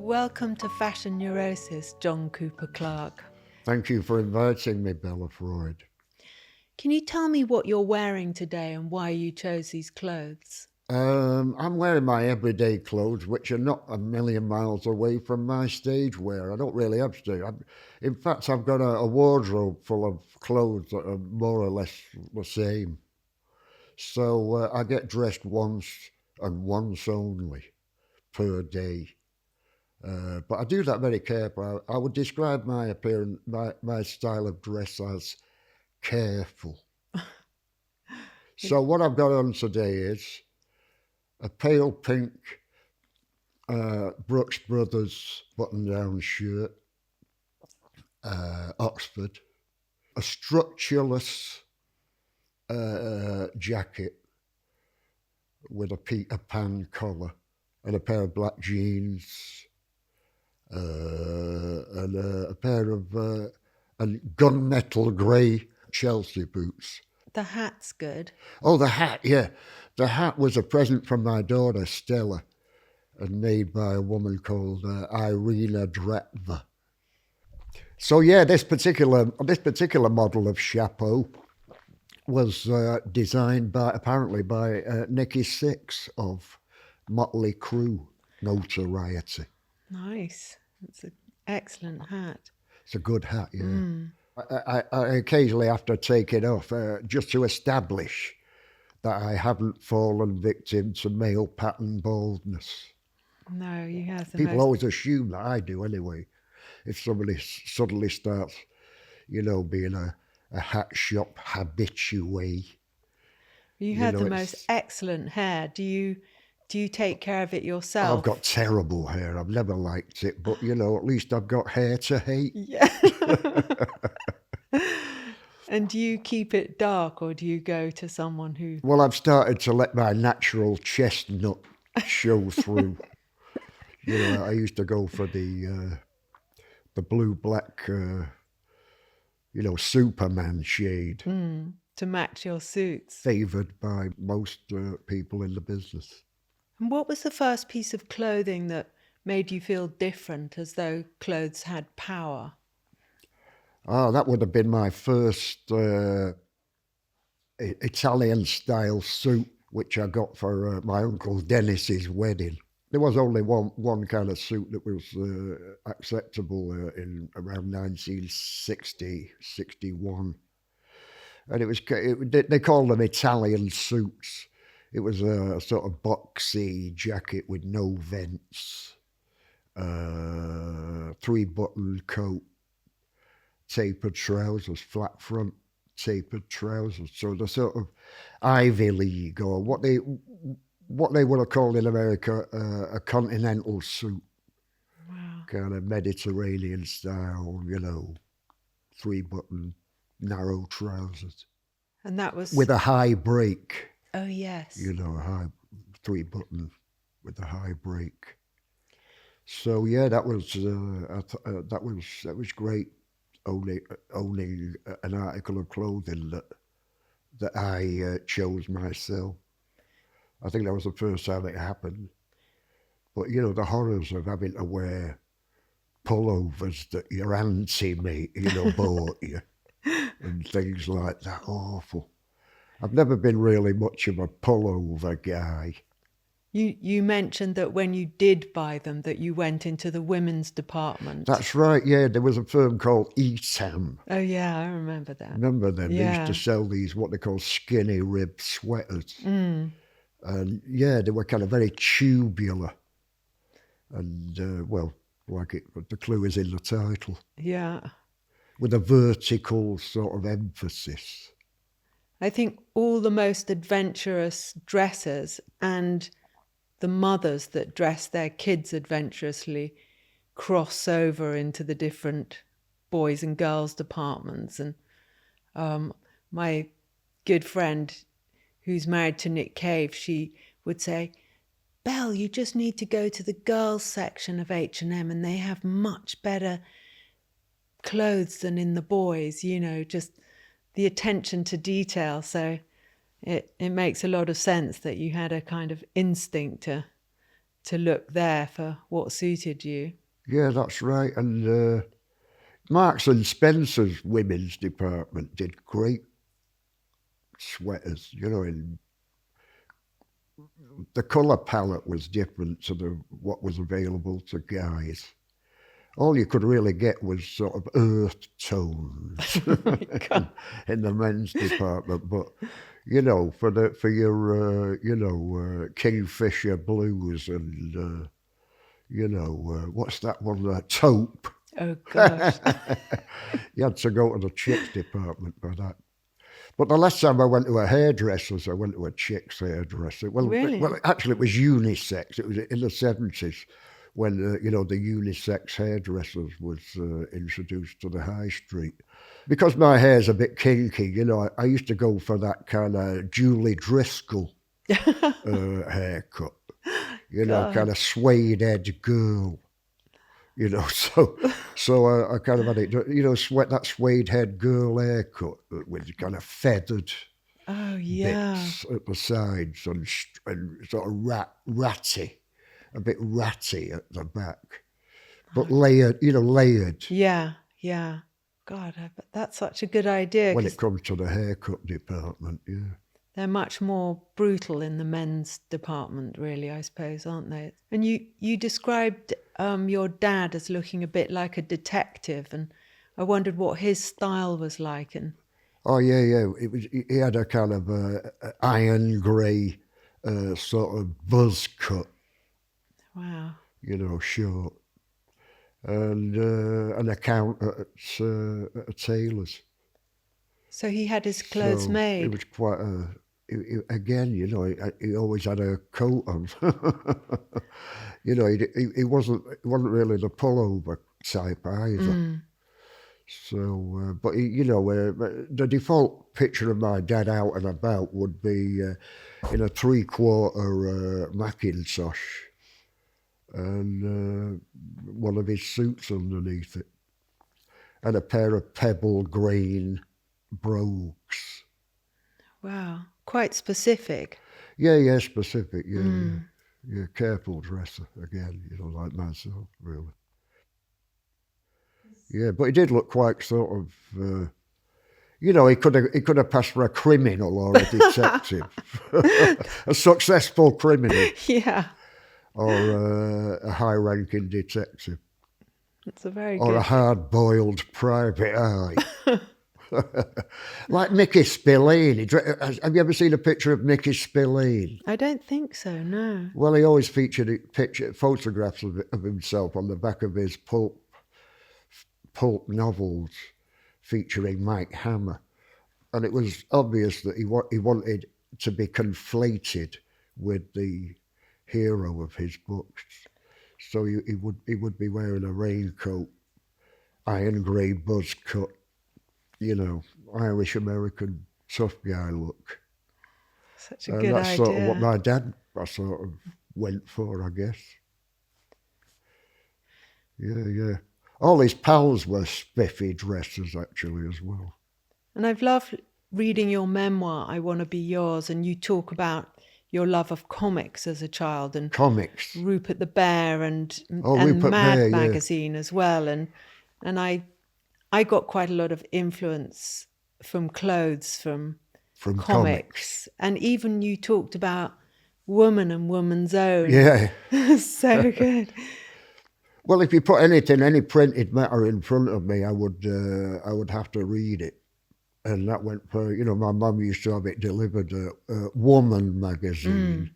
Welcome to Fashion Neurosis, John Cooper Clarke. Thank you for inviting me, Bella Freud. Can you tell me what you're wearing today and why you chose these clothes? I'm wearing my everyday clothes, which are not a million miles away from my stage wear. I don't really have stage. In fact, I've got a wardrobe full of clothes that are more or less the same. So I get dressed once and once only per day. But I do that very carefully. I would describe my appearance, my style of dress as careful. So what I've got on today is a pale pink Brooks Brothers button-down shirt, Oxford, a structureless jacket with a Peter Pan collar and a pair of black jeans and a pair of gunmetal grey Chelsea boots. The hat's good. Oh, the hat, yeah. The hat was a present from my daughter, Stella, and made by a woman called Irina Dretva. So, yeah, this particular model of chapeau was designed apparently by Nicky Six of Motley Crue notoriety. Nice. It's an excellent hat. It's a good hat, yeah. I occasionally have to take it off just to establish that I haven't fallen victim to male pattern baldness. No, you have the People always assume that I do anyway. If somebody suddenly starts, being a hat shop habitué. You have the most excellent hair. Do you take care of it yourself? I've got terrible hair. I've never liked it, but at least I've got hair to hate. Yeah. And do you keep it dark or do you go to someone who... Well, I've started to let my natural chestnut show through. I used to go for the blue-black, Superman shade. To match your suits. Favoured by most people in the business. And what was the first piece of clothing that made you feel different, as though clothes had power? Oh, that would have been my first Italian-style suit, which I got for my Uncle Dennis's wedding. There was only one kind of suit that was acceptable in around 1960, 61. And they called them Italian suits. It was a sort of boxy jacket with no vents, 3-button coat, tapered trousers, flat front tapered trousers. So the sort of Ivy League, or what they would have called in America a continental suit. Wow. Kind of Mediterranean style, 3-button narrow trousers. And that was... with a high break. Oh, yes. A high 3-button with a high break. So yeah, that was great. Owning an article of clothing that I chose myself. I think that was the first time it happened. But the horrors of having to wear pullovers that your auntie bought you and things like that. Awful. I've never been really much of a pullover guy. You mentioned that when you did buy them, that you went into the women's department. That's right, yeah. There was a firm called Etam. Oh, yeah, I remember that. Remember them? Yeah. They used to sell these, what they call skinny rib sweaters. And yeah, they were kind of very tubular. And, the clue is in the title. Yeah. With a vertical sort of emphasis. I think all the most adventurous dressers and the mothers that dress their kids adventurously cross over into the different boys and girls departments. And my good friend who's married to Nick Cave, she would say, Belle, you just need to go to the girls section of H&M and they have much better clothes than in the boys, just the attention to detail. So it makes a lot of sense that you had a kind of instinct to to look there for what suited you. Yeah, that's right. And Marks and Spencer's women's department did great sweaters, you know, in the colour palette was different to what was available to guys. All you could really get was sort of earth tones in the men's department. But, you know, for your Kingfisher blues and, what's that one? Taupe. Oh, gosh. You had to go to the chicks department for that. But the last time I went to a hairdresser's, I went to a chick's hairdresser. Well, Really? well, actually, it was unisex. It was in the 70s when, the unisex hairdressers was introduced to the high street. Because my hair's a bit kinky, you know, I used to go for that kind of Julie Driscoll haircut. You know, kind of suede head girl. You know, so I kind of had it, you know, that suede head girl haircut with kind of feathered bits at the sides and sort of ratty, a bit ratty at the back, but layered. Yeah. God, that's such a good idea. When it comes to the haircut department, yeah. They're much more brutal in the men's department, really, I suppose, aren't they? And you described your dad as looking a bit like a detective, and I wondered what his style was like. And oh yeah, he had a kind of iron grey sort of buzz cut. Wow. You know, short, and an accountant at a tailor's. So he had his clothes made. It was quite again, you know, he always had a coat on. You know, he wasn't really the pullover type either. So, but the default picture of my dad out and about would be in a 3/4 Macintosh and one of his suits underneath it, and a pair of pebble green brogues. Wow, quite specific. Yeah, specific. Yeah, careful dresser again. You know, like myself, really. Yeah, but he did look quite sort of. You know, he could have passed for a criminal or a detective, a successful criminal. Yeah. Or a high-ranking detective. It's a very or good. a hard-boiled private eye. Like Mickey Spillane. Have you ever seen a picture of Mickey Spillane? I don't think so, no. Well, he always featured photographs of himself on the back of his pulp novels featuring Mike Hammer. And it was obvious that he wanted to be conflated with the hero of his books. So he would be wearing a raincoat, iron grey buzz cut, you know, Irish American tough guy look. Such a good idea. That's sort of what my dad sort of went for, I guess. Yeah. All his pals were spiffy dressers actually as well. And I've loved reading your memoir, I Want to Be Yours, and you talk about your love of comics as a child and comics, Rupert the Bear and Rupert Mad Bear, magazine as well. And I got quite a lot of influence from clothes, from comics. And even you talked about Woman and Woman's Own. Yeah. So good. Well, if you put any printed matter in front of me, I would have to read it. And that went for, you know, my mum used to have it delivered at Woman magazine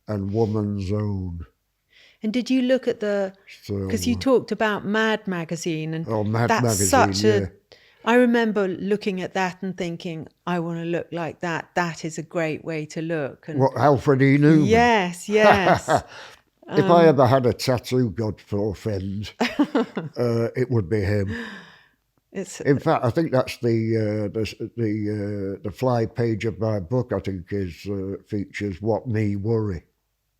and Woman's Own. And did you look at because you talked about Mad magazine, and Mad that's magazine, I remember looking at that and thinking, I want to look like that. That is a great way to look. And what, Alfred E. Newman? Yes. If I ever had a tattoo, God forfend, it would be him. In fact, I think that's the fly page of my book. I think features "What Me Worry."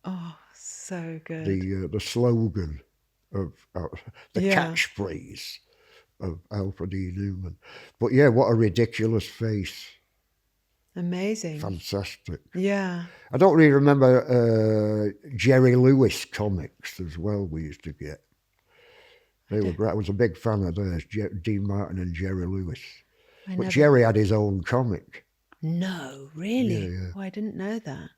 Oh, so good. The slogan of the catchphrase of Alfred E. Newman. But yeah, what a ridiculous face! Amazing. Fantastic. Yeah. I don't really remember Jerry Lewis comics as well we used to get. They were great. I was a big fan of theirs, Dean Martin and Jerry Lewis. But Jerry had his own comic. No, really? Yeah. Oh, I didn't know that.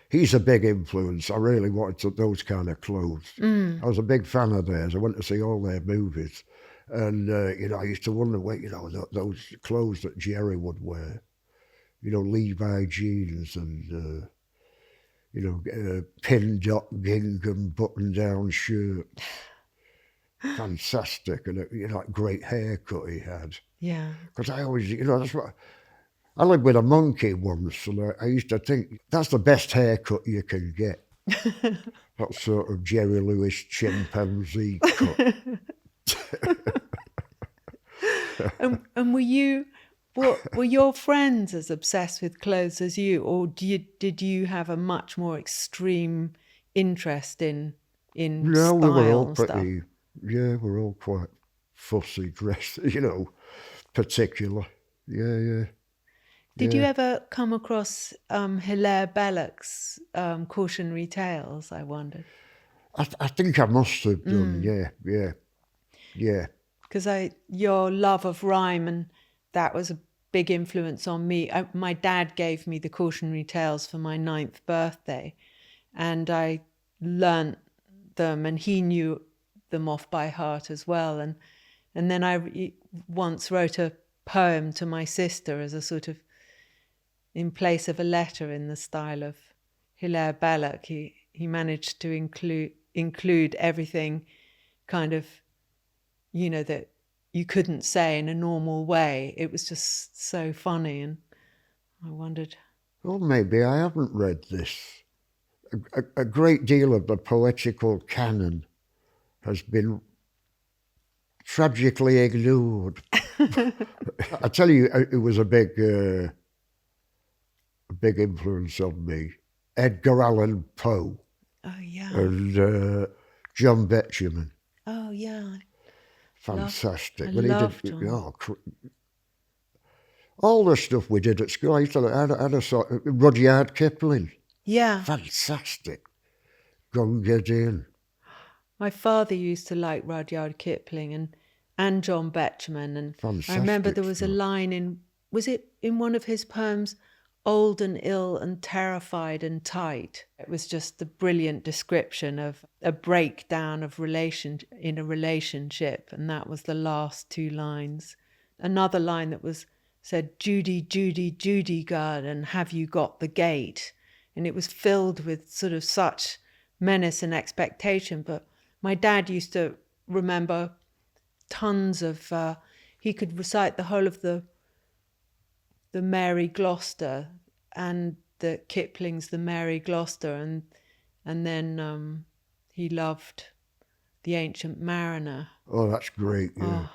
He's a big influence. I really wanted those kind of clothes. I was a big fan of theirs. I went to see all their movies. And, I used to wonder, those clothes that Jerry would wear. Levi jeans and, pin dot gingham button-down shirt. Fantastic. And, that great haircut he had. Yeah. Because I always, that's what... I lived with a monkey once, and I used to think that's the best haircut you can get. That sort of Jerry Lewis chimpanzee cut. And were your friends as obsessed with clothes as you, or did you have a much more extreme interest in No, style we were all and stuff? pretty. Yeah, we're all quite fussy dressed, particular. Yeah. Did you ever come across Hilaire Belloc's cautionary tales, I wondered? I think I must have done, yeah. Because your love of rhyme, and that was a big influence on me. My dad gave me the cautionary tales for my 9th birthday, and I learnt them, and he knew them off by heart as well. And then I once wrote a poem to my sister as a sort of, in place of a letter, in the style of Hilaire Belloc. He managed to include everything kind of, that you couldn't say in a normal way. It was just so funny, and I wondered... Well, maybe I haven't read this. A great deal of the poetical canon has been tragically ignored. I tell you, it was a big influence on me. Edgar Allan Poe. Oh, yeah. And John Betjeman. Oh, yeah. Fantastic. I loved John. All the stuff we did at school. I used to had a sort of Rudyard Kipling. Yeah. Fantastic. Gunga Din. My father used to like Rudyard Kipling and John Betjeman. And Fantastic. I remember there was a line was it in one of his poems, old and ill and terrified and tight? It was just the brilliant description of a breakdown of in a relationship, and that was the last 2 lines. Another line that said, Judy, Judy, Judy garden, have you got the gate? And it was filled with sort of such menace and expectation. But my dad used to remember tons of, he could recite the whole of the Mary Gloucester and the Kipling's The Mary Gloucester, and then he loved The Ancient Mariner. Oh, that's great, yeah. Oh.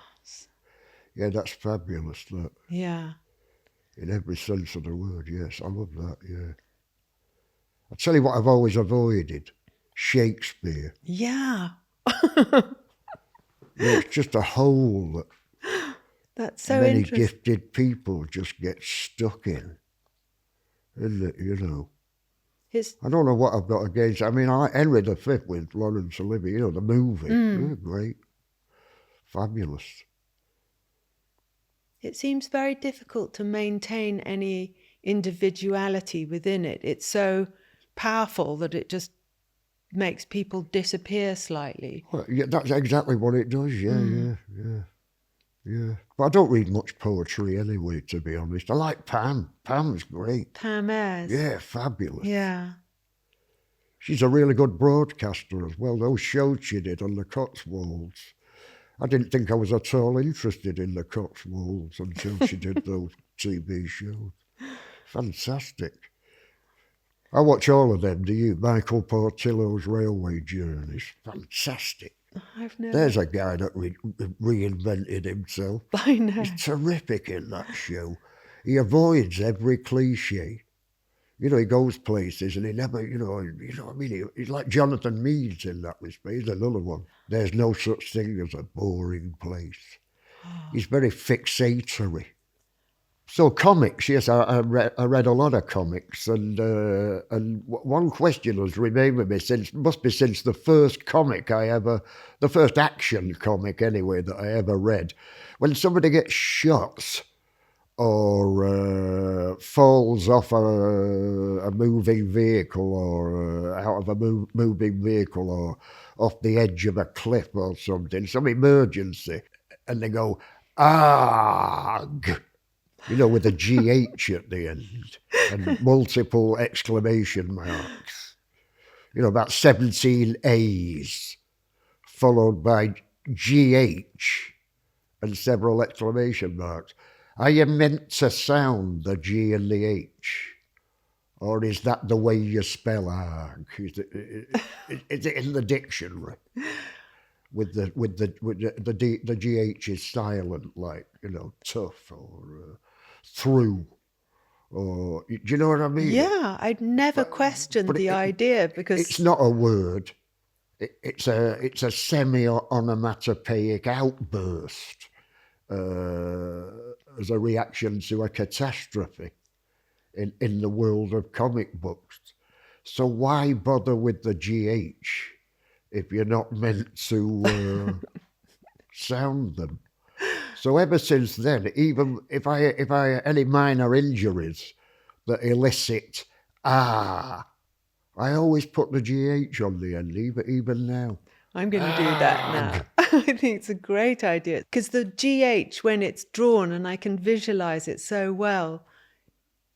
Yeah, that's fabulous, that. Yeah. In every sense of the word, yes. I love that, yeah. I'll tell you what I've always avoided. Shakespeare. Yeah. Yeah, it's just a hole That's so many interesting. gifted people just get stuck in. Isn't it, I don't know what I've got against. I mean, Henry V with Laurence Olivier, the movie. Yeah, great. Fabulous. It seems very difficult to maintain any individuality within it. It's so powerful that it just makes people disappear slightly. Well, yeah, that's exactly what it does, yeah. But I don't read much poetry anyway, to be honest. I like Pam. Pam's great. Pam Ayres. Yeah, fabulous. Yeah. She's a really good broadcaster as well. Those shows she did on the Cotswolds. I didn't think I was at all interested in the Cotswolds until she did those TV shows. Fantastic. I watch all of them, do you? Michael Portillo's Railway Journeys. Fantastic. I've never... There's a guy that reinvented himself. I know. He's terrific in that show. He avoids every cliche. He goes places and he never, what I mean? He's like Jonathan Meades in that respect. He's another one. There's no such thing as a boring place. He's very fixatory. So comics, yes, I read a lot of comics, and one question has remained with me since the first comic the first action comic anyway that I ever read. When somebody gets shot or falls off a moving vehicle or out of a moving vehicle or off the edge of a cliff or something, some emergency, and they go, "Arg!" With a GH at the end and multiple exclamation marks. About 17 A's followed by GH and several exclamation marks. Are you meant to sound the G and the H? Or is that the way you spell arg? Is it in the dictionary? With the GH is silent, like, tough or through, or do you know what I mean? Yeah, I'd never questioned the idea because it's not a word. It's a semi-onomatopoeic outburst as a reaction to a catastrophe in the world of comic books. So why bother with the GH if you're not meant to sound them? So ever since then, even if I any minor injuries that elicit I always put the GH on the end, even now. I'm going to do that now. I think it's a great idea because the GH, when it's drawn and I can visualize it so well,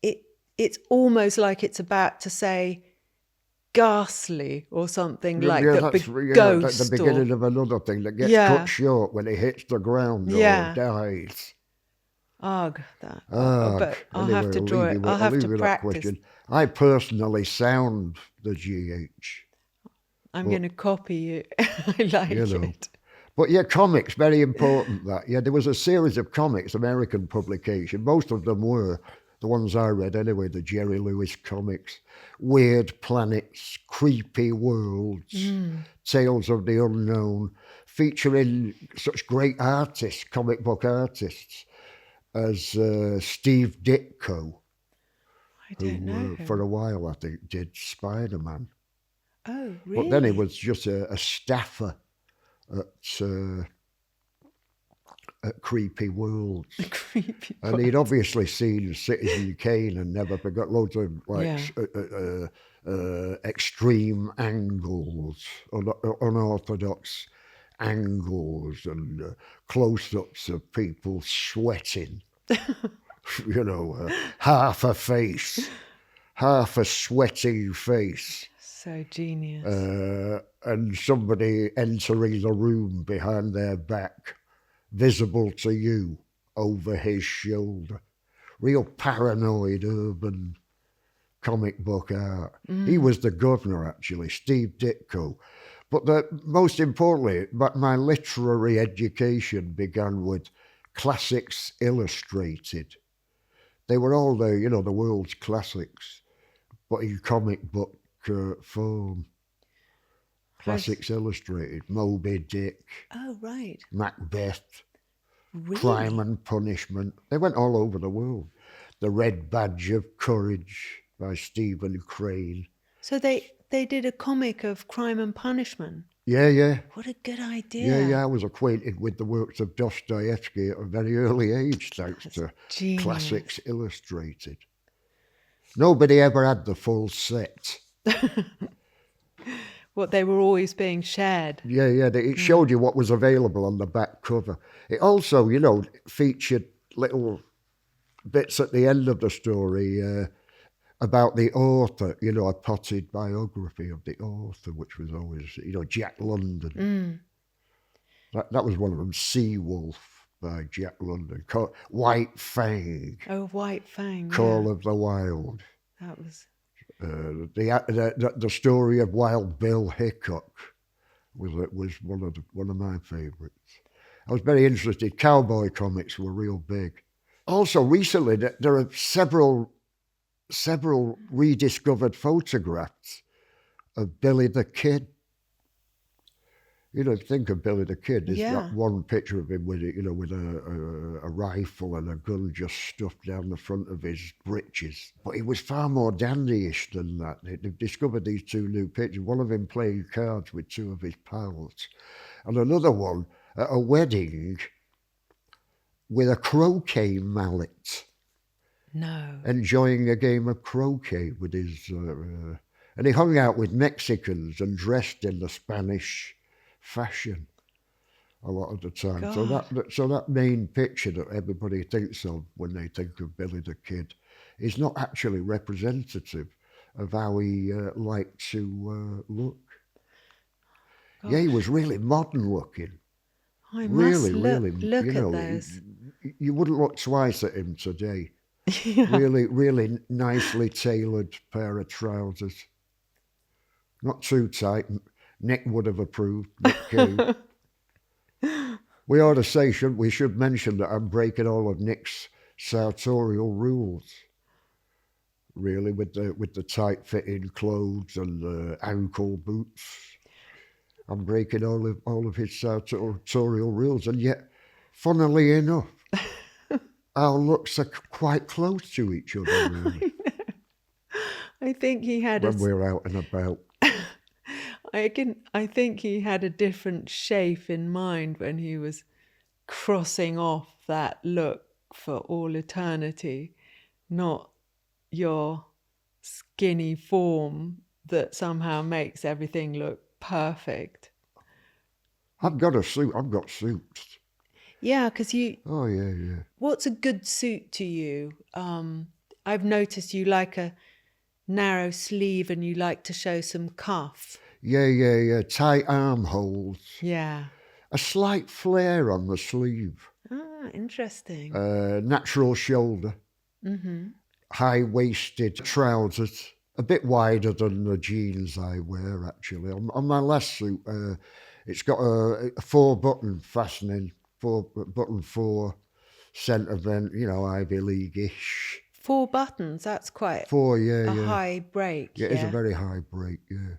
it's almost like it's about to say ghastly or something like that. Ghost at the beginning of another thing that gets cut short when it hits the ground or dies. Arg, that. But I'll have to draw it. I'll have to practice. I personally sound the GH. I'm going to copy you. I like it. But yeah, comics, very important that. Yeah, there was a series of comics, American publication. Most of them were the ones I read anyway, the Jerry Lewis comics, Weird Planets, Creepy Worlds, Tales of the Unknown, featuring such great artists, comic book artists, as Steve Ditko, who for a while I think did Spider-Man. Oh, really? But then he was just a staffer at Creepy Worlds. And he'd obviously seen Citizen Kane and never forgot loads of extreme angles, unorthodox angles and close-ups of people sweating. Half a face, half a sweating face. So genius. And somebody entering the room behind their back, visible to you over his shoulder. Real paranoid urban comic book art. He was the governor, actually, Steve Ditko. But most importantly, my literary education began with Classics Illustrated. They were all the world's classics, but in comic book form. Classics Illustrated, Moby Dick. Oh, right. Macbeth. Really? Crime and Punishment. They went all over the world. The Red Badge of Courage by Stephen Crane. So they did a comic of Crime and Punishment. Yeah. What a good idea. Yeah. I was acquainted with the works of Dostoevsky at a very early age, thanks to genius. Classics Illustrated. Nobody ever had the full set. What, they were always being shared? Yeah. It showed you what was available on the back cover. It also, featured little bits at the end of the story about the author, a potted biography of the author, which was always, Jack London. That was one of them, Seawolf by Jack London. White Fang. Oh, White Fang. Call of the Wild. That was... the story of Wild Bill Hickok was one of my favourites. I was very interested. Cowboy comics were real big. Also, recently there are several rediscovered photographs of Billy the Kid. You know, think of Billy the Kid. There's Yeah. that one picture of him with it, you know, with a rifle and a gun just stuffed down the front of his breeches. But he was far more dandyish than that. They've discovered these two new pictures. One of him playing cards with two of his pals, and another one at a wedding with a croquet mallet, No. enjoying a game of croquet with his. And he hung out with Mexicans and dressed in the Spanish fashion a lot of the time. God. So that main picture that everybody thinks of when they think of Billy the Kid is not actually representative of how he liked to look. Gosh. Yeah, he was really modern looking. I Really, must really, look you know, at those. you wouldn't look twice at him today. Yeah. Really, really nicely tailored pair of trousers. Not too tight. Nick would have approved. Nick Cave. We ought to say, we should mention that I'm breaking all of Nick's sartorial rules. Really, with the tight-fitting clothes and the ankle boots. I'm breaking all of his sartorial rules, and yet, funnily enough, our looks are quite close to each other. Really, I think he had when we're out and about. I think he had a different shape in mind when he was crossing off that look for all eternity, not your skinny form that somehow makes everything look perfect. I've got a suit. I've got suits. Yeah, because you. Oh yeah. What's a good suit to you? I've noticed you like a narrow sleeve and you like to show some cuff. Yeah. Tight armholes. Yeah. A slight flare on the sleeve. Ah, interesting. Natural shoulder. Mm-hmm. High-waisted trousers. A bit wider than the jeans I wear, actually. On my last suit, it's got a 4-button fastening, 4 centre vent, you know, Ivy League-ish. 4 buttons, that's quite 4, a yeah. high break. Yeah, it's a very high break, yeah.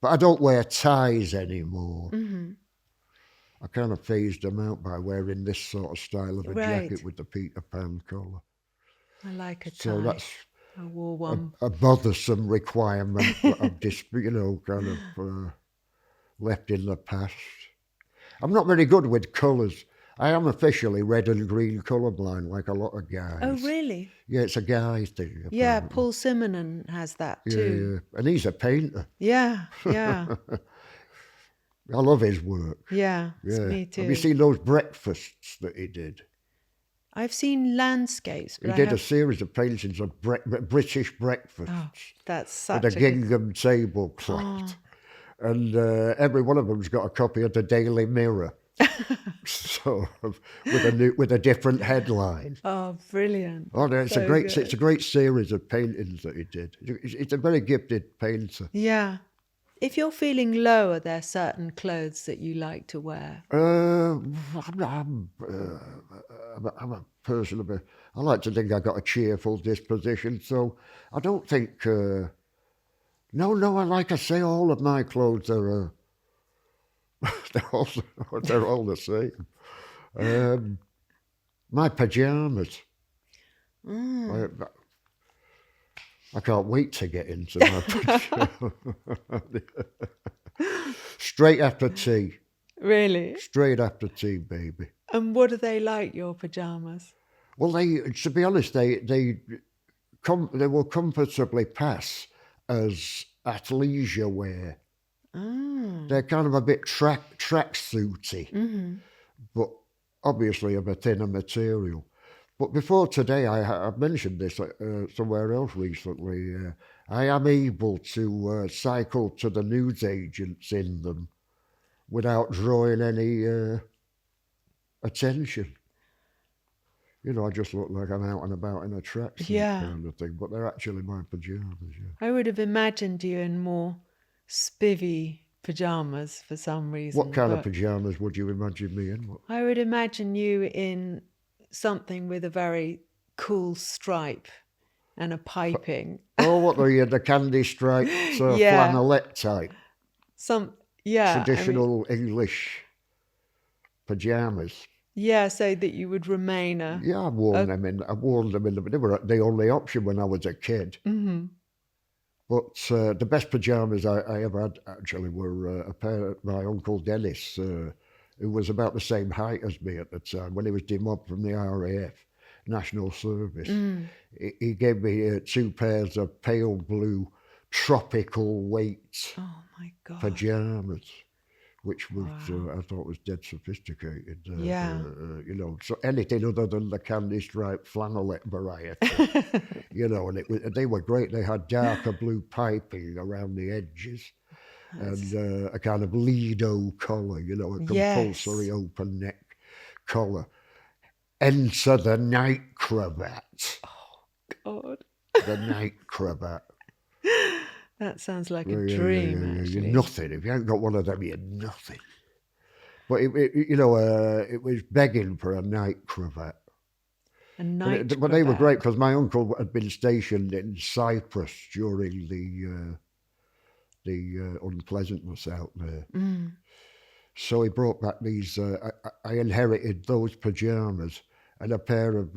But I don't wear ties anymore. Mm-hmm. I kind of phased them out by wearing this sort of style of a Right. jacket with the Peter Pan collar. I like a tie. So that's I wore one. a bothersome requirement that I've just, you know, kind of left in the past. I'm not very good with colours. I am officially red and green colourblind, like a lot of guys. Oh, really? Yeah, it's a guy thing. Apparently. Yeah, Paul Simonon has that too. Yeah, and he's a painter. Yeah. I love his work. Yeah, Yeah. me too. Have you seen those breakfasts that he did? I've seen landscapes. He But did a series of paintings of British breakfasts. Oh, that's such with a gingham tablecloth. And every one of them's got a copy of the Daily Mirror. So with a different headline. Oh, brilliant! Oh, no, it's So it's a great series of paintings that he did. It's a very gifted painter. Yeah. If you're feeling low, are there certain clothes that you like to wear? I'm a person of I like to think I got a cheerful disposition, so I don't think. No, like I say, all of my clothes are. They're all the same. My pajamas. I can't wait to get into my pajamas. Straight after tea. Really? Straight after tea, baby. And what are they like, your pajamas? Well, to be honest, they will comfortably pass as athleisure wear. They're kind of a bit tracksuity, but obviously of a thinner material. But before today, I've mentioned this somewhere else recently. I am able to cycle to the newsagents in them without drawing any attention. You know, I just look like I'm out and about in a tracksuit kind of thing, but they're actually my pajamas. Yeah. I would have imagined you in more spivvy pajamas for some reason. What kind of pajamas would you imagine me in? I would imagine you in something with a very cool stripe and a piping. Oh, what the candy striped flannelette type? Yeah, traditional English pajamas. yeah, so that you would remain Yeah, I worn them in. They were the only option when I was a kid. Mm-hmm. But the best pajamas I ever had actually were a pair of my Uncle Dennis, who was about the same height as me at the time when he was demobbed from the RAF, National Service. He gave me 2 pairs of pale blue tropical weight Oh my God. pajamas, which was I thought was dead sophisticated. Yeah. So anything other than the candy striped flannelette variety, and they were great. They had darker blue piping around the edges, and a kind of Lido collar, a compulsory open neck collar. Enter the night cravat. Oh God. The night cravat. That sounds like a dream, actually. You're nothing. If you haven't got one of them, you're nothing. But it was begging for a night cravat. A night cravat. But they were great because my uncle had been stationed in Cyprus during the unpleasantness out there. So he brought back these. I inherited those pajamas and a pair of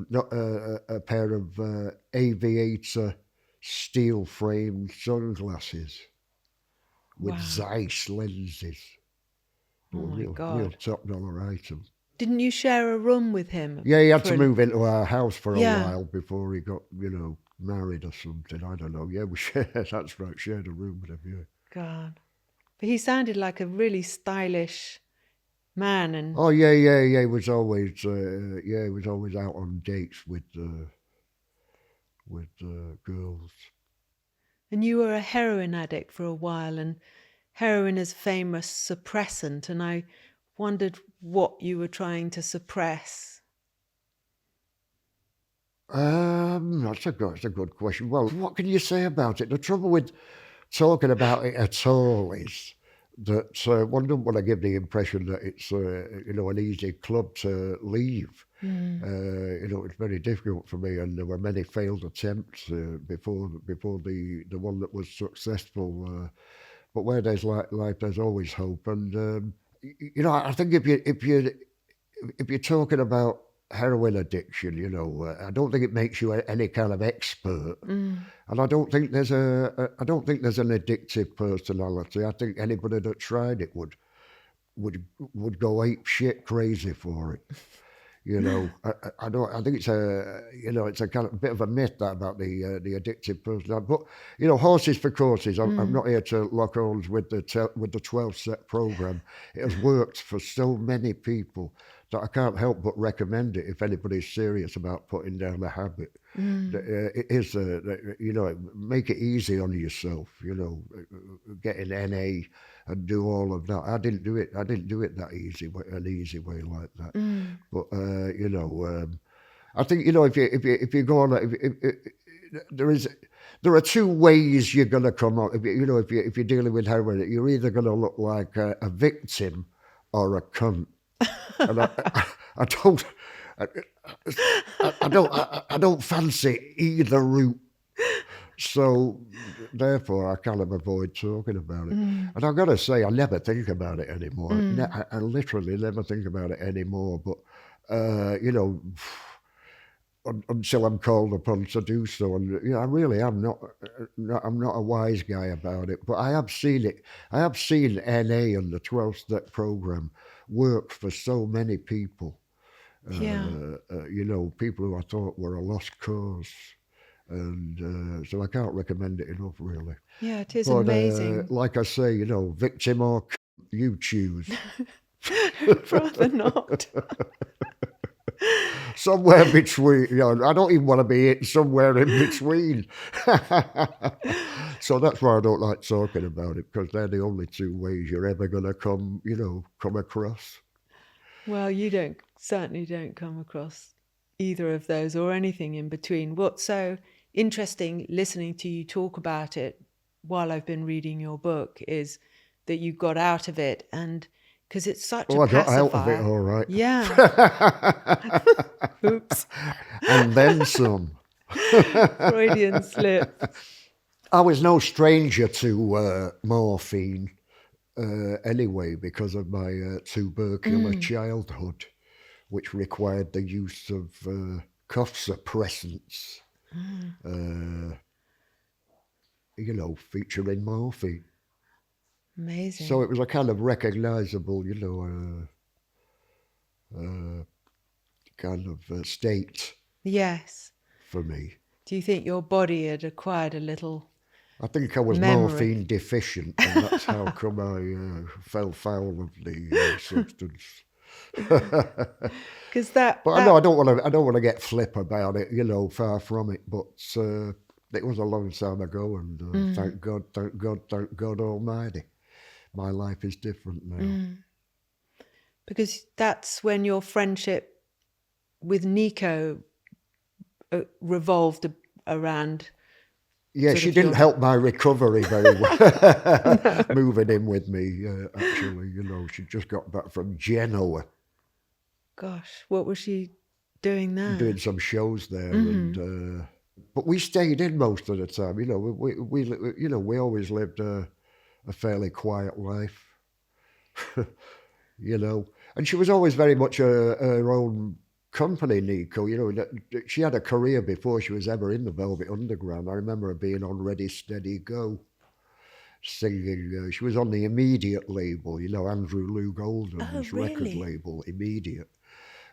aviator steel-framed sunglasses with Zeiss lenses. Oh my God. Real top-dollar item. Didn't you share a room with him? Yeah, he had to move into our house for a while before he got, married or something. I don't know. Yeah, we shared, that's right, shared a room with him, yeah. God. But he sounded like a really stylish man. And oh, yeah. He was always, out on dates with girls. And you were a heroin addict for a while, and heroin is a famous suppressant, and I wondered what you were trying to suppress. That's a good question. Well, what can you say about it? The trouble with talking about it at all is that one doesn't want to give the impression that it's an easy club to leave. It's very difficult for me, and there were many failed attempts before the one that was successful. But where there's life, there's always hope. And I think if you're talking about heroin addiction, I don't think it makes you any kind of expert, and I don't think there's an addictive personality. I think anybody that tried it would go ape shit crazy for it. I don't. I think it's a kind of bit of a myth that about the addictive personality. But horses for courses. I'm not here to lock arms with the 12-step program. It has worked for so many people that I can't help but recommend it if anybody's serious about putting down the habit. It is, make it easy on yourself. Get in NA and do all of that. I didn't do it that an easy way like that. But I think if you go on, there are 2 ways you're going to come out. If you're dealing with heroin, you're either going to look like a victim or a cunt. And I don't fancy either route. So therefore, I kind of avoid talking about it. And I've got to say, I never think about it anymore. I literally never think about it anymore. But until I'm called upon to do so, and I really am not. I'm not a wise guy about it. But I have seen it. I have seen NA and the 12-step program work for so many people. People who I thought were a lost cause. And so I can't recommend it enough, really. Yeah, it is amazing. Like I say, victim or you choose. Rather not. Somewhere between, I don't even want to be it, somewhere in between. So that's why I don't like talking about it, because they're the only 2 ways you're ever going to come across. Well, you certainly don't come across either of those or anything in between. What's so interesting listening to you talk about it while I've been reading your book is that you got out of it, and because it's such a pacifier. I got out of it all right. Yeah. Oops. And then some. Freudian slip. I was no stranger to morphine. anyway because of my tubercular childhood, which required the use of cough suppressants, you know, featuring morphine. Amazing. So it was a kind of recognisable, you know, kind of state. Yes. For me. Do you think your body had acquired a little I think I was memory? morphine deficient, and that's how come I fell foul of the substance. Because that. But I know I don't want to get flip about it, you know, far from it. But it was a long time ago, and thank God Almighty, my life is different now. Because that's when your friendship with Nico revolved around. Yeah, she didn't help my recovery very well, moving in with me, actually. You know, she just got back from Genoa. Gosh, what was she doing there? Doing some shows there, and but we stayed in most of the time. You know, we always lived a fairly quiet life. You know, and she was always very much her own company, Nico. You know, she had a career before she was ever in the Velvet Underground. I remember her being on Ready, Steady, Go, singing. She was on the Immediate label, you know, Andrew Lou Golden's record label, Immediate,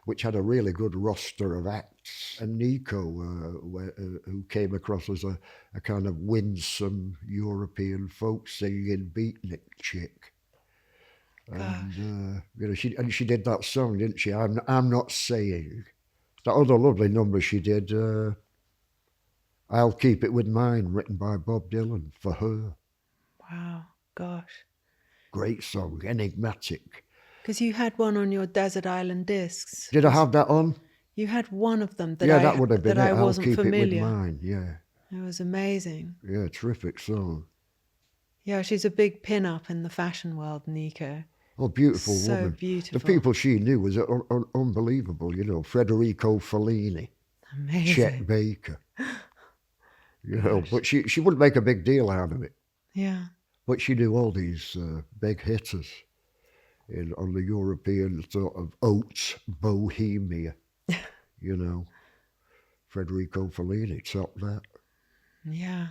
which had a really good roster of acts. And Nico, who came across as a kind of winsome European folk singing beatnik chick. And you know, she did that song, didn't she? I'm Not Saying. That other lovely number she did, I'll Keep It With Mine, written by Bob Dylan for her. Wow, gosh. Great song, enigmatic. Because you had one on your Desert Island discs. Did I have that on? You had one of them that that would have been that it. I wasn't I'll Keep familiar. It With Mine, yeah. It was amazing. Yeah, terrific song. Yeah, she's a big pin-up in the fashion world, Nico. Oh, beautiful So woman. beautiful. The people she knew was unbelievable, you know. Federico Fellini. Amazing. Chet Baker. You know, but she wouldn't make a big deal out of it. Yeah. But she knew all these big hitters on the European sort of oats bohemia, you know. Federico Fellini topped that. Yeah.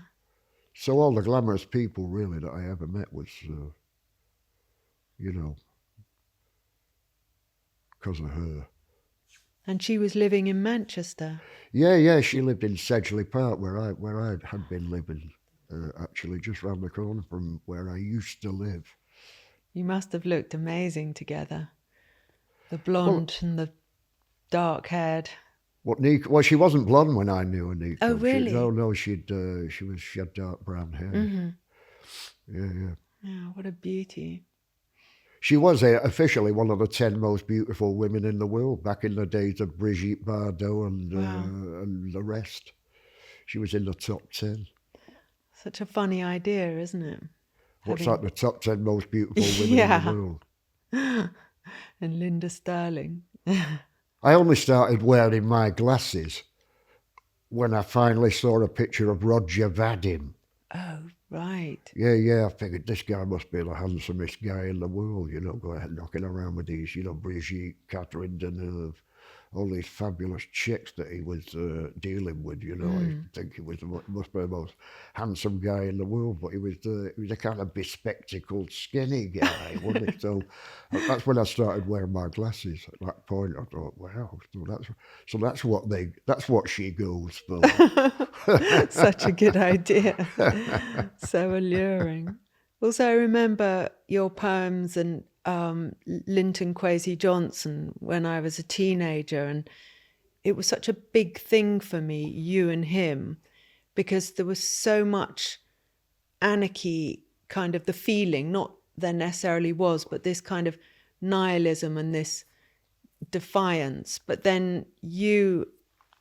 So all the glamorous people, really, that I ever met was, you know, because of her. And she was living in Manchester. Yeah, she lived in Sedgley Park, where I had been living, actually, just round the corner from where I used to live. You must have looked amazing together. The blonde and the dark-haired. What Nico? Well, she wasn't blonde when I knew her, Nico. Oh, really? No, she had dark brown hair. Mm-hmm. Yeah. Yeah, what a beauty. She was officially one of the 10 most beautiful women in the world back in the days of Brigitte Bardot and the rest. She was in the top 10. Such a funny idea, isn't it? What's that? The top 10 most beautiful women in the world. And Linda Sterling. I only started wearing my glasses when I finally saw a picture of Roger Vadim. Oh, right. Yeah, I figured this guy must be the handsomest guy in the world, you know, go ahead knocking around with these, you know, Brigitte, Catherine Deneuve, all these fabulous chicks that he was dealing with, you know. I think he must be the most handsome guy in the world, but he was a kind of bespectacled, skinny guy, wasn't he? So that's when I started wearing my glasses. At that point, I thought, wow, so that's what she goes for. Such a good idea. So alluring. Also, I remember your poems and Linton Kwesi Johnson when I was a teenager, and it was such a big thing for me, you and him, because there was so much anarchy, kind of the feeling, not there necessarily was, but this kind of nihilism and this defiance. But then you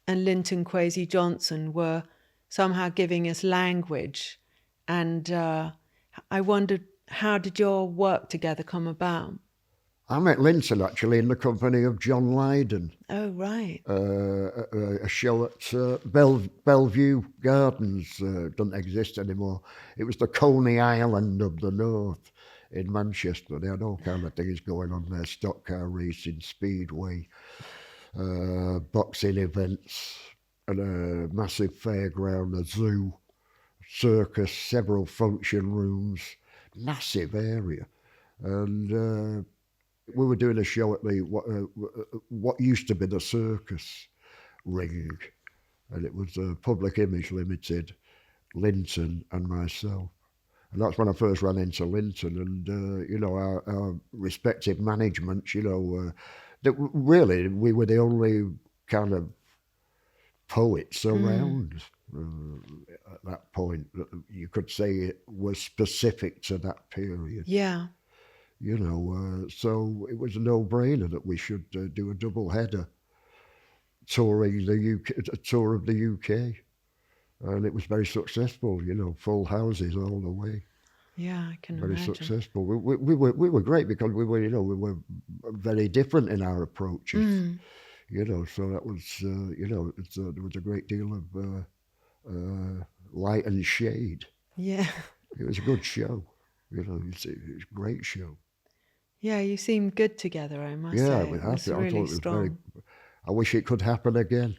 and Linton Kwesi Johnson were somehow giving us language, and I wondered, how did your work together come about? I met Linton actually in the company of John Lydon. Oh, right. A show at Bellevue Gardens, doesn't exist anymore. It was the Coney Island of the North in Manchester. They had all kind of things going on there: stock car racing, speedway, boxing events, and a massive fairground, a zoo, circus, several function rooms, massive area. And we were doing a show at the what used to be the circus ring, and it was Public Image Limited, Linton and myself. And that's when I first ran into Linton, and you know, our respective managements, you know, that really we were the only kind of poets around at that point. You could say it was specific to that period. Yeah. You know, so it was a no-brainer that we should do a double header touring the UK, a tour of the UK, and it was very successful. You know, full houses all the way. Yeah, I can Very imagine. successful. We were great because we were, you know, we were very different in our approaches. You know, so that was, you know, there was a great deal of light and shade. Yeah. It was a good show. You know, it was a great show. Yeah, you seem good together, I must Yeah, say. we It had was it. I really thought it was strong. very. I wish it could happen again.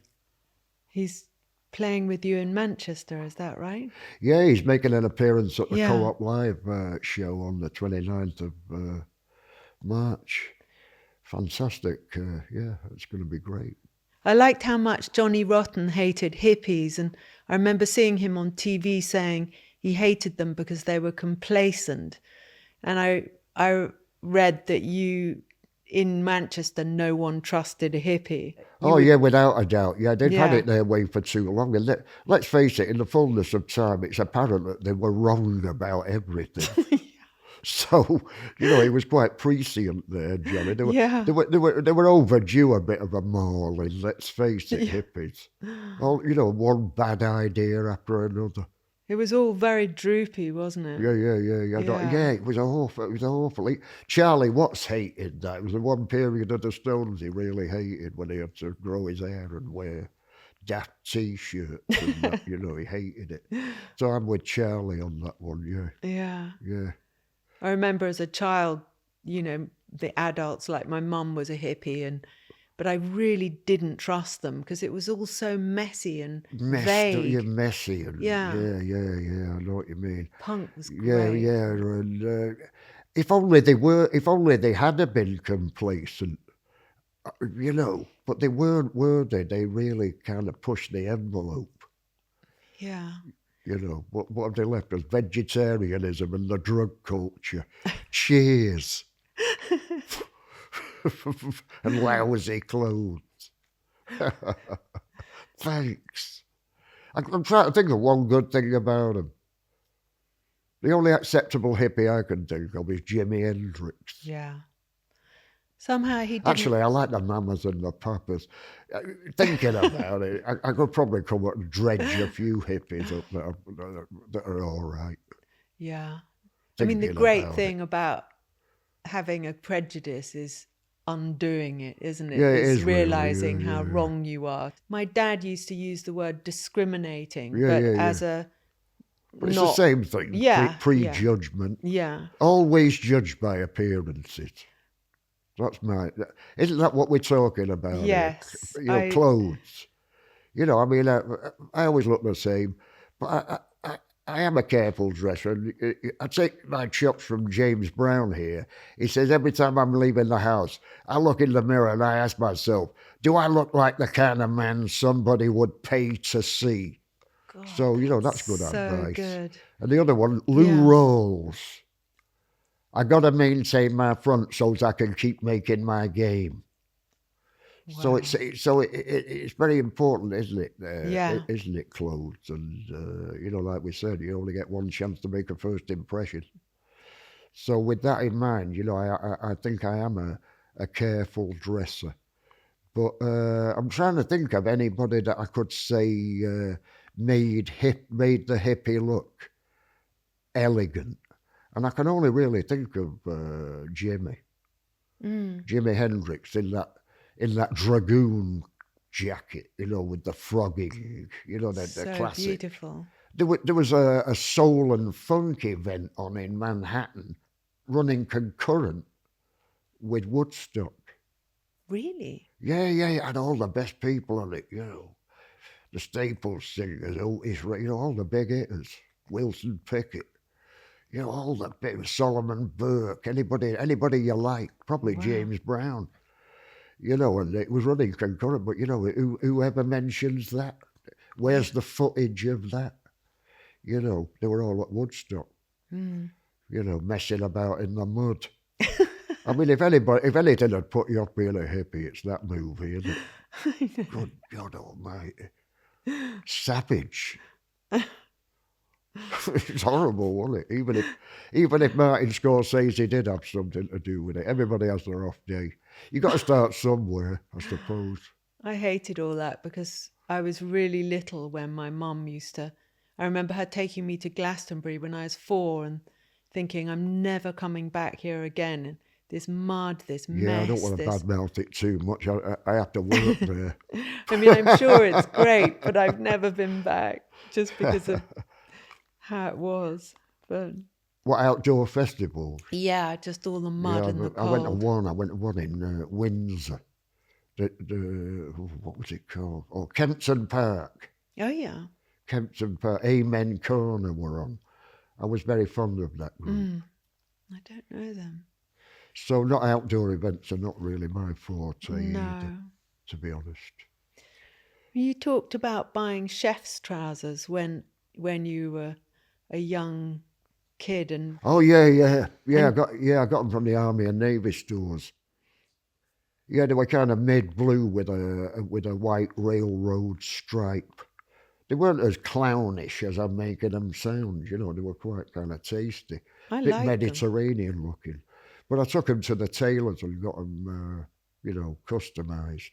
He's playing with you in Manchester, is that right? Yeah, he's making an appearance at the Yeah. Co-op Live show on the 29th of March. Fantastic. Yeah, it's going to be great. I liked how much Johnny Rotten hated hippies, and I remember seeing him on TV saying he hated them because they were complacent. And I read that you, in Manchester, no one trusted a hippie. Yeah, without a doubt. Yeah, they've had Yeah. it their way for too long. And let's face it, in the fullness of time, it's apparent that they were wrong about everything. So, you know, he was quite prescient there, Johnny. They were, Yeah. they were overdue a bit of a mauling, let's face it, hippies. All, you know, one bad idea after another. It was all very droopy, wasn't it? Yeah. Yeah. It was awful. It was awful. Charlie Watts hated that. It was the one period of the Stones he really hated, when he had to grow his hair and wear daft T-shirts and that. You know, he hated it. So I'm with Charlie on that one. Yeah. Yeah. I remember as a child, you know, the adults, like my mum was a hippie, but I really didn't trust them because it was all so messy and vague. You're messy. And, Yeah. Yeah. I know what you mean. Punk was great. Yeah. And if only they had been complacent, you know. But they weren't, were they? They really kind of pushed the envelope. Yeah. You know, what have they left us? Vegetarianism and the drug culture. Cheers. And lousy clothes. Thanks. I'm trying to think of one good thing about them. The only acceptable hippie I can think of is Jimi Hendrix. Yeah. Somehow he didn't. Actually, I like the mamas and the papas. Thinking about it, I could probably come up and dredge a few hippies up that are all right. Yeah. I mean, the great thing about having a prejudice is undoing it, isn't it? Yeah, it It's is really, realizing yeah, how yeah. wrong you are. My dad used to use the word discriminating, Yeah, but yeah, as yeah. a But it's not the same thing. Yeah, Prejudgment. yeah. Always judged by appearances. That's isn't that what we're talking about? Yes, Here? You know, clothes. You know, I mean, I always look the same, but I am a careful dresser. And I take my chops from James Brown here. He says every time I'm leaving the house, I look in the mirror and I ask myself, do I look like the kind of man somebody would pay to see? God, So, you know, that's good so advice. good. And the other one, Lou Rawls. I got to maintain my front so I can keep making my game. Wow. So it's very important, isn't it? Yeah. Isn't it, clothes? And you know, like we said, you only get one chance to make a first impression. So with that in mind, you know, I think I am a careful dresser. But I'm trying to think of anybody that I could say made the hippie look elegant. And I can only really think of Jimi Hendrix in that dragoon jacket, you know, with the frogging, you know, the So classic. beautiful. There was a soul and funk event on in Manhattan running concurrent with Woodstock. Really? Yeah, yeah, it had all the best people on it, the Staples singers, Otis, all the big hitters, Wilson Pickett, all the big Solomon Burke, anybody you like, probably Wow. James Brown, and it was running concurrent, but whoever mentions that, where's the footage of that? They were all at Woodstock, messing about in the mud. I mean, if anything had put you up being a hippie, it's that movie, isn't it? Good God Almighty, savage. It's horrible, wasn't it? Even if Martin Scorsese did have something to do with it, everybody has their off day. You got to start somewhere, I suppose. I hated all that because I was really little when my mum I remember her taking me to Glastonbury when I was 4 and thinking, I'm never coming back here again. And this mud, this mess. Yeah, I don't want to badmouth it too much. I have to work there. I mean, I'm sure it's great, but I've never been back just because of how it was. But what outdoor festivals? Yeah, just all the mud and the cold. I went to one in Windsor. What was it called? Oh, Kempton Park. Oh, yeah. Kempton Park. Amen Corner were on. I was very fond of that group. I don't know them. So not outdoor events are not really my forte No. either, to be honest. You talked about buying chef's trousers when you were a young kid, and oh yeah. I got them from the Army and Navy stores. Yeah, they were kind of mid blue with a white railroad stripe. They weren't as clownish as I'm making them sound. They were quite kind of tasty, I bit liked Mediterranean looking. But I took them to the tailors and got them, customised.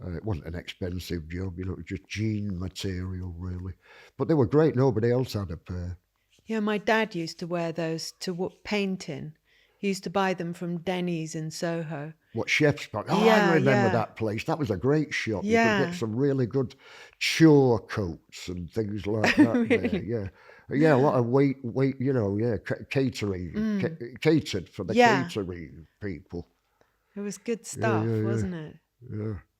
It wasn't an expensive job, it was just jean material, really. But they were great. Nobody else had a pair. Yeah, my dad used to wear those to paint in. He used to buy them from Denny's in Soho. What, Chef's Spot? Oh, Yeah, I remember yeah. that place. That was a great shop. Yeah. You could get some really good chore coats and things like that Really? there. Yeah. Yeah, a lot of catering, catered for the catering people. It was good stuff, wasn't it?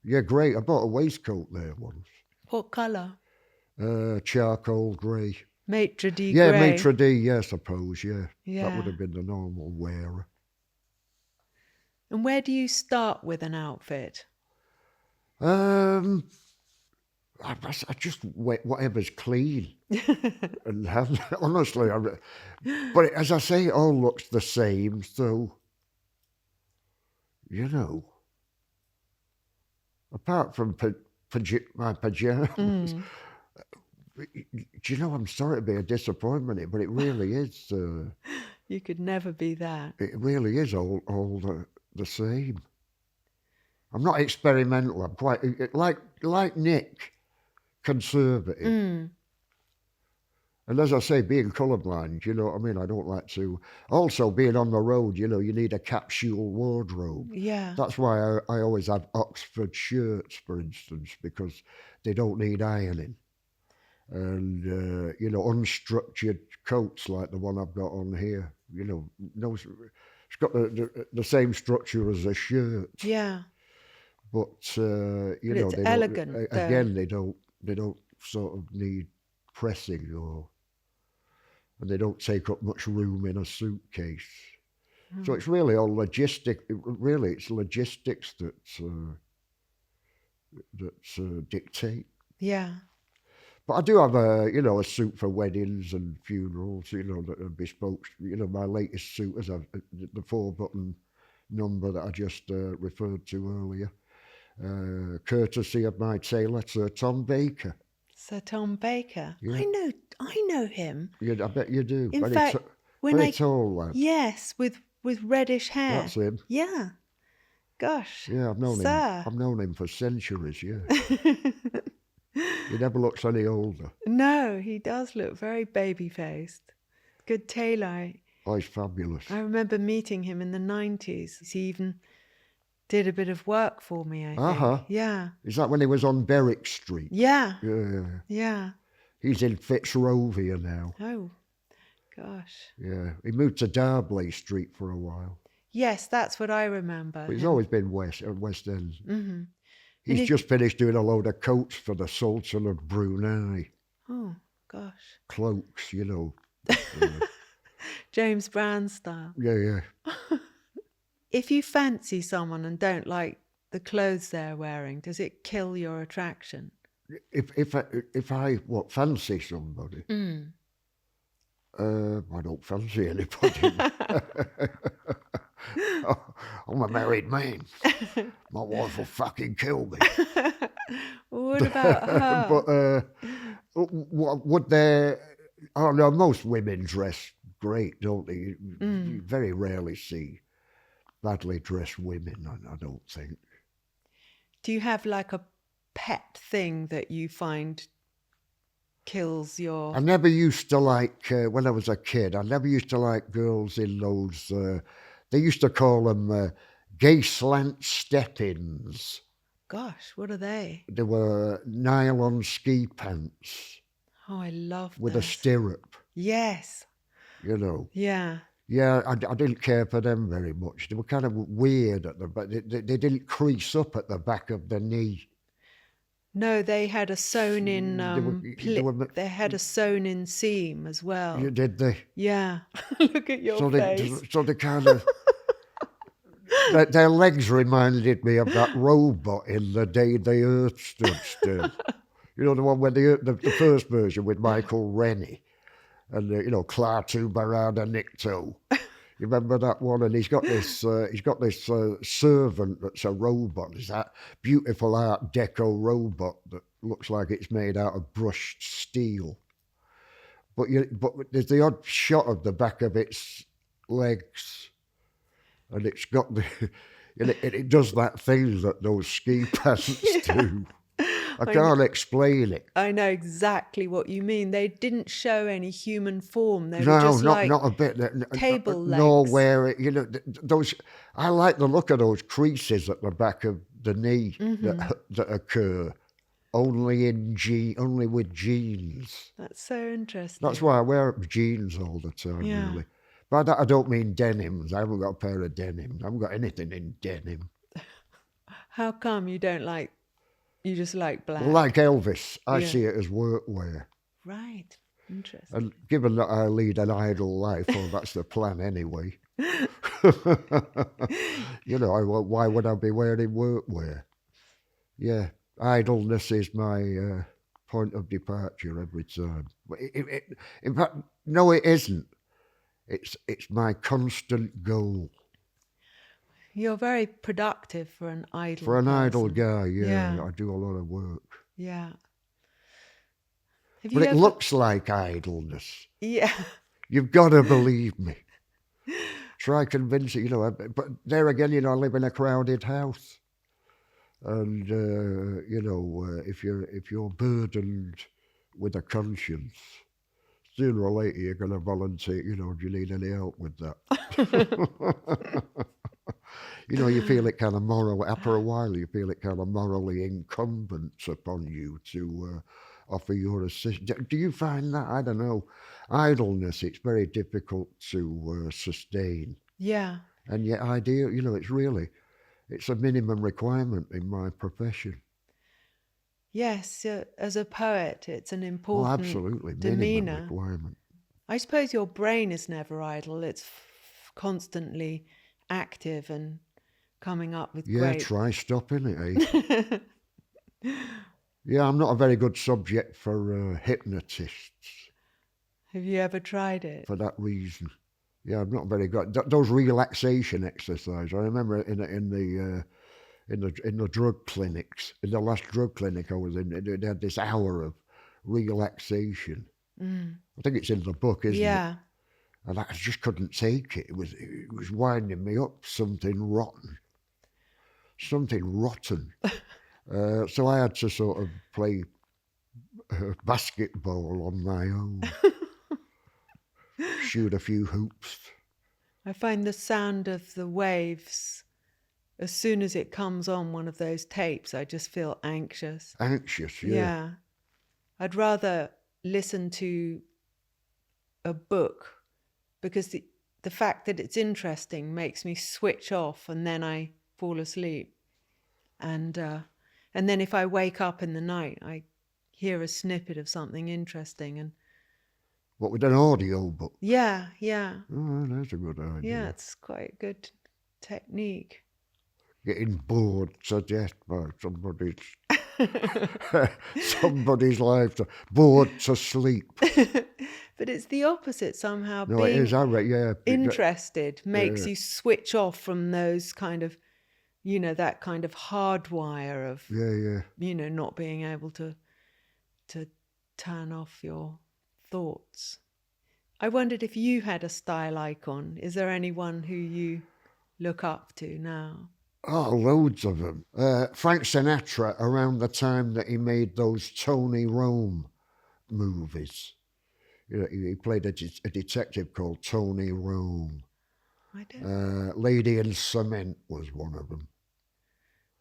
Yeah, great. I bought a waistcoat there once. What colour? Charcoal grey. Maitre d' Yeah, grey. maitre d', I suppose, yeah. Yeah. That would have been the normal wearer. And where do you start with an outfit? I just wear whatever's clean and have, honestly. But as I say, it all looks the same, so, apart from my pajamas. Do you know, I'm sorry to be a disappointment, but it really is. You could never be that. It really is all the same. I'm not experimental. I'm quite like Nick, conservative. And as I say, being colourblind, you know what I mean? I don't like to. Also, being on the road, you need a capsule wardrobe. Yeah. That's why I always have Oxford shirts, for instance, because they don't need ironing. And, unstructured coats like the one I've got on here, it's got the same structure as a shirt. Yeah. But, it's they elegant, don't, again, they don't sort of need pressing and they don't take up much room in a suitcase. So it's really all logistic. It's logistics that dictate. Yeah. But I do have a suit for weddings and funerals, that are bespoke. My latest suit is the 4-button number that I just referred to earlier, courtesy of my tailor, Sir Tom Baker. Sir Tom Baker. Yeah. I know him. I bet you do. In fact, when tall lad. Yes, with reddish hair. That's him. Yeah. Gosh. Yeah, I've known Sir. him. I've known him for centuries. Yeah. He never looks any older. No, he does look very baby-faced. Good tailor. Oh, he's fabulous. I remember meeting him in the 90s. He even did a bit of work for me, I think. Yeah. Is that when he was on Berwick Street? Yeah. Yeah. Yeah. He's in Fitzrovia now. Oh, Gosh. Yeah, he moved to Darbley Street for a while. Yes, that's what I remember. But he's him. always been West End. Mm-hmm. He's just finished doing a load of coats for the Sultan of Brunei. Oh, gosh. Cloaks, James Brown style. Yeah. If you fancy someone and don't like the clothes they're wearing, does it kill your attraction? If I fancy somebody, I don't fancy anybody. I'm a married man. My wife will fucking kill me. What about her? But would there? Oh no, most women dress great, don't they? You very rarely see badly dressed women. I don't think. Do you have like a pet thing that you find kills your... I never used to like, when I was a kid, I never used to like girls in those, they used to call them gay slant step-ins. Gosh, what are they? They were nylon ski pants. Oh, I love with those. a stirrup. Yes. Yeah. Yeah, I didn't care for them very much. They were kind of weird at the back. They didn't crease up at the back of the knee. No, they had a sewn-in they had a sewn-in seam as well. Did they? Yeah. Look at your face. So they kind of... their legs reminded me of that robot in The Day the Earth Stood Still. The one where the first version with Michael Rennie and Klaatu Barada Nikto. You remember that one? And he's got this servant that's a robot. It's that beautiful Art Deco robot that looks like it's made out of brushed steel. But there's the odd shot of the back of its legs, and it's got it does that thing that those ski pants do. I can't explain it. I know exactly what you mean. They didn't show any human form. They were just not a bit. Table legs. Nor where those. I like the look of those creases at the back of the knee that occur only with jeans. That's so interesting. That's why I wear jeans all the time. Yeah. Really. By that I don't mean denims. I haven't got a pair of denims. I haven't got anything in denim. How come you don't like? You just like black? Well, like Elvis, I see it as workwear. Right. Interesting. And given that I lead an idle life, that's the plan anyway. Why would I be wearing workwear? Yeah, idleness is my point of departure every time. In fact, no, it isn't. It's my constant goal. You're very productive for an idle For an person. idle guy, yeah, I do a lot of work. Yeah. But it looks like idleness. Yeah. You've got to believe me. Try convincing, but there again, I live in a crowded house. And, if you're burdened with a conscience, sooner or later you're going to volunteer, do you need any help with that? You feel it kind of after a while, you feel it kind of morally incumbent upon you to offer your assistance. Do you find that? I don't know. Idleness, it's very difficult to sustain. Yeah. And yet it's a minimum requirement in my profession. Yes, as a poet, it's an important absolutely. demeanor. Minimum requirement. I suppose your brain is never idle. It's constantly active and coming up with great... Try stopping it, eh? Yeah, I'm not a very good subject for hypnotists. Have you ever tried it? For that reason. Yeah, I'm not very good. Those relaxation exercises. I remember in the drug clinics, in the last drug clinic I was in, they had this hour of relaxation. I think it's in the book, isn't it? Yeah. And I just couldn't take it. It was winding me up, something rotten. So I had to sort of play basketball on my own. Shoot a few hoops. I find the sound of the waves, as soon as it comes on one of those tapes, I just feel anxious. Anxious, yeah. Yeah. I'd rather listen to a book because the fact that it's interesting makes me switch off, and then I fall asleep. And then if I wake up in the night, I hear a snippet of something interesting. And what, with an audio book? yeah. Oh, that's a good idea. Yeah, it's quite a good technique. Getting bored to death by somebody's life, bored to sleep. But it's the opposite somehow. No, it is. Interested makes you switch off from those kind of, that kind of hardwire of, not being able to turn off your thoughts. I wondered if you had a style icon. Is there anyone who you look up to now? Oh, loads of them. Frank Sinatra, around the time that he made those Tony Rome movies. He played a detective called Tony Rome. I don't. Lady in Cement was one of them.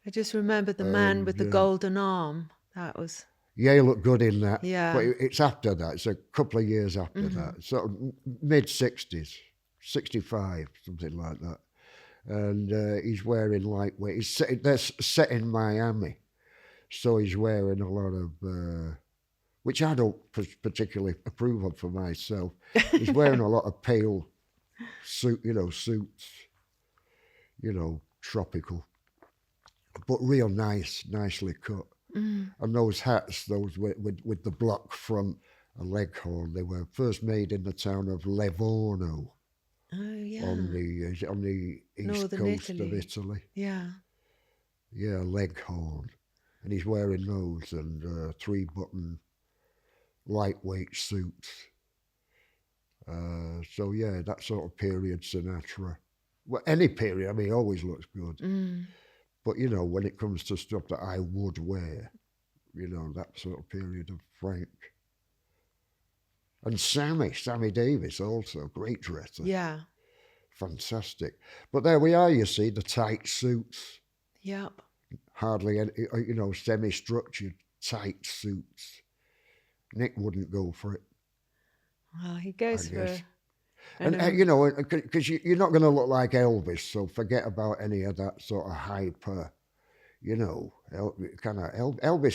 I just remember the man with the golden arm. That was... Yeah, he looked good in that. Yeah. But it's after that. It's a couple of years after that. So mid-60s, 65, something like that. And he's wearing lightweight. They're set in Miami. So he's wearing a lot of... which I don't particularly approve of for myself. He's wearing a lot of pale suits, tropical, but real nicely cut. And those hats, those with the block front, a leghorn, they were first made in the town of Livorno. Oh, yeah. On the east Northern coast Italy. of Italy. Yeah. Yeah, leghorn. And he's wearing those and 3-button lightweight suits. So yeah, that sort of period Sinatra. Well, any period, I mean, always looks good. But when it comes to stuff that I would wear, that sort of period of Frank. And Sammy Davis also, great dresser. Yeah. Fantastic. But there we are, you see, the tight suits. Yep. Hardly any, semi-structured tight suits. Nick wouldn't go for it. Well, he goes for... And, because you're not going to look like Elvis, so forget about any of that sort of hyper, Elvis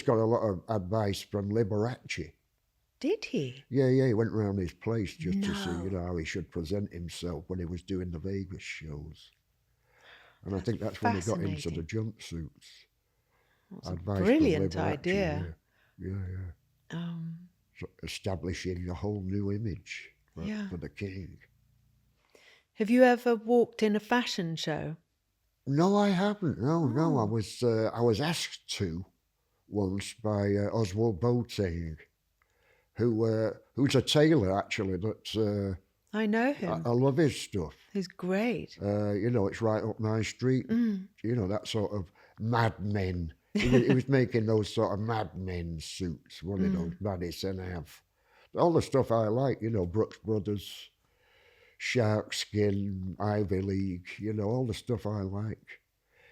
got a lot of advice from Liberace. Did he? Yeah, he went round his place just to see, how he should present himself when he was doing the Vegas shows. And I think that's when he got into the jumpsuits. That's a brilliant idea. Yeah. So establishing a whole new image for the king. Have you ever walked in a fashion show? No, I haven't. No. I was asked to once by Oswald Boateng, who's a tailor actually. That I know him. I love his stuff. He's great. It's right up my street. That sort of Mad Men. He was making those sort of Mad Men suits, one of those Madison Ave. All the stuff I like, Brooks Brothers, Shark Skin, Ivy League, all the stuff I like.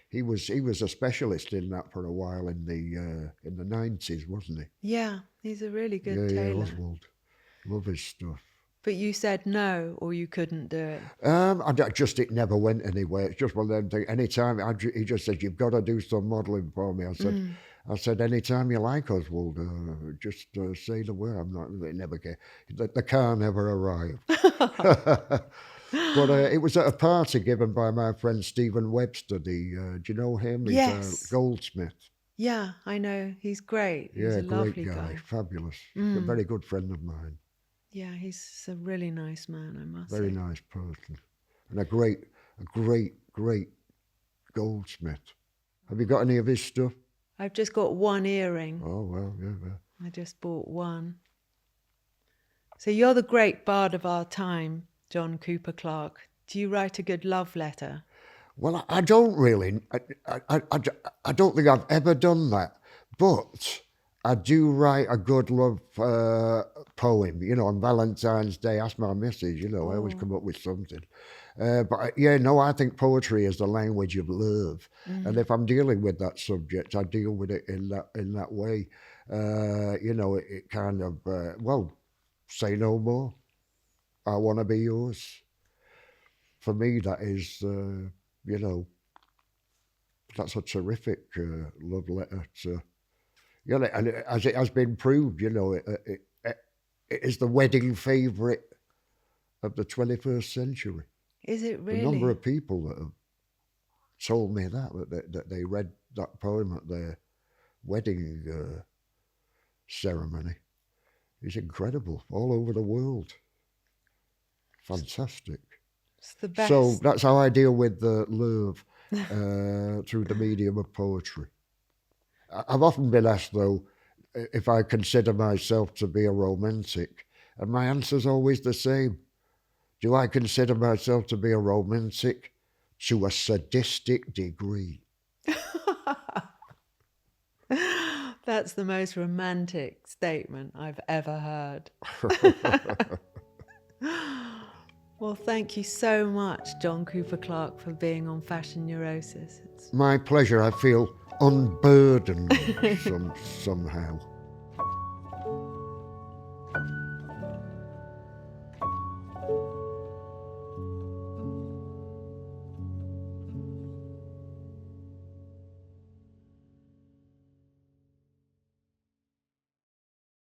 He was a specialist in that for a while in the 90s, wasn't he? Yeah, he's a really good tailor. Yeah, Oswald. Love his stuff. But you said no, or you couldn't do it? It never went anywhere. It's just one of them things. Anytime, he just said, you've got to do some modelling for me. I said, anytime you like, Oswald, just say the word. It never came. The car never arrived. But it was at a party given by my friend Stephen Webster. Do you know him? Yes. He's a goldsmith. Yeah, I know. He's great. He's a lovely great guy. Fabulous. A very good friend of mine. Yeah, he's a really nice man, I must say. Very nice person. And a great goldsmith. Have you got any of his stuff? I've just got one earring. Oh, well, yeah. I just bought one. So you're the great bard of our time, John Cooper Clarke. Do you write a good love letter? Well, I don't really. I don't think I've ever done that. But I do write a good love poem, on Valentine's Day. Ask my missus, I always come up with something. I think poetry is the language of love. And if I'm dealing with that subject, I deal with it in that way. It kind of, say no more. I want to be yours. For me, that is, you know, that's a terrific love letter to, you know, and as it has been proved, you know, it is the wedding favourite of the 21st century. Is it The number really? of people that have told me that they read that poem at their wedding ceremony is incredible, all over the world. Fantastic. It's the So best. that's how I deal with love through the medium of poetry. I've often been asked, though, if I consider myself to be a romantic, and my answer's always the same. Do I consider myself to be a romantic? To a sadistic degree. That's the most romantic statement I've ever heard. Well, thank you so much, John Cooper Clarke, for being on Fashion Neurosis. My pleasure. I feel unburdened somehow.